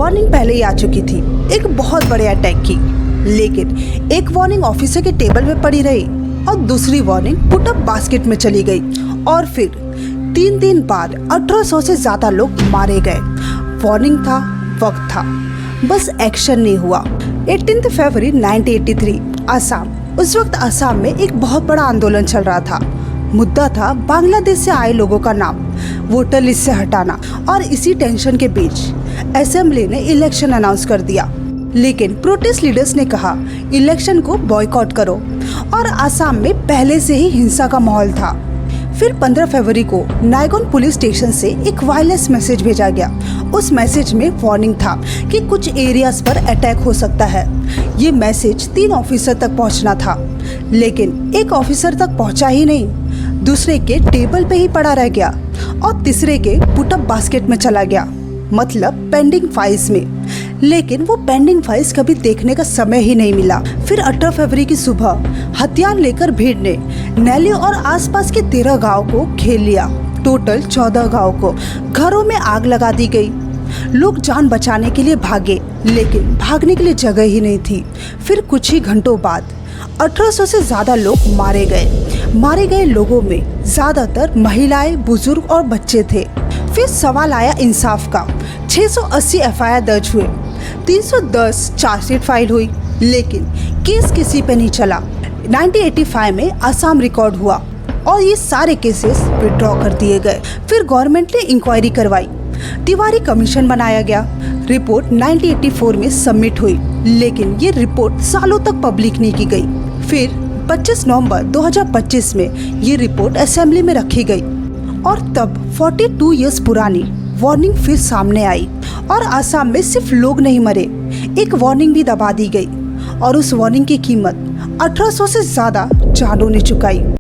Warning पहले ही आ चुकी थी एक बहुत बड़े अटैक की, लेकिन एक वार्निंग ऑफिसर के टेबल में पड़ी रही और दूसरी वार्निंग पुट अप बास्केट में चली गई। और फिर 3 दिन बाद 1800 से ज्यादा लोग मारे गए। वार्निंग था, वक्त था, बस एक्शन नहीं हुआ। 18 फरवरी 1983 असम। उस वक्त असम में एक बहुत बड़ा आंदोलन चल रहा था। मुद्दा था बांग्लादेश से आए लोगों का नाम वोटर लिस्ट से हटाना। और इसी टेंशन के बीच असेंबली ने इलेक्शन अनाउंस कर दिया, लेकिन प्रोटेस्ट लीडर्स ने कहा इलेक्शन को बॉयकॉट करो। और असम में पहले से ही हिंसा का माहौल था। फिर 15 फरवरी को नायगोन पुलिस स्टेशन से एक वायरलेस मैसेज भेजा गया। उस मैसेज में वार्निंग था कि कुछ एरियाज पर अटैक हो सकता है। ये मैसेज 3 ऑफिसर तक पहुंचना था, लेकिन एक ऑफिसर तक पहुंचा ही नहीं, दूसरे के टेबल पे ही पड़ा रह गया और तीसरे के पुट अप बास्केट में चला गया, मतलब पेंडिंग फाइल्स में। लेकिन वो पेंडिंग फाइल्स कभी देखने का समय ही नहीं मिला। फिर 18 फरवरी की सुबह हथियार लेकर भीड़ ने नैली और आसपास के 13 गांव को घेर लिया। टोटल 14 गांव को घरों में आग लगा दी गई। लोग जान बचाने के लिए भागे, लेकिन भागने के लिए जगह ही नहीं थी। फिर कुछ ही घंटों बाद 1800 से ज्यादा लोग मारे गए। मारे गए लोगों में ज्यादातर महिलाएं, बुजुर्ग और बच्चे थे। फिर सवाल आया इंसाफ का। 680 एफआईआर दर्ज हुए, 310 चार्जशीट फाइल हुई, लेकिन केस किसी पे नहीं चला। 1985 में असम रिकॉर्ड हुआ और ये सारे केसेस विड्रॉ कर दिए गए। फिर गवर्नमेंट ने इंक्वायरी करवाई, तिवारी कमीशन बनाया गया। रिपोर्ट 1984 में सबमिट हुई, लेकिन ये रिपोर्ट सालों तक पब्लिक नहीं की गई। फिर 25 नवंबर 2025 में ये रिपोर्ट असेंबली में रखी गई और तब 42 इयर्स पुरानी वार्निंग फिर सामने आई। और असम में सिर्फ लोग नहीं मरे, एक वार्निंग भी दबा दी गई और उस वार्निंग की कीमत 1800 से ज्यादा जानों ने चुकाई।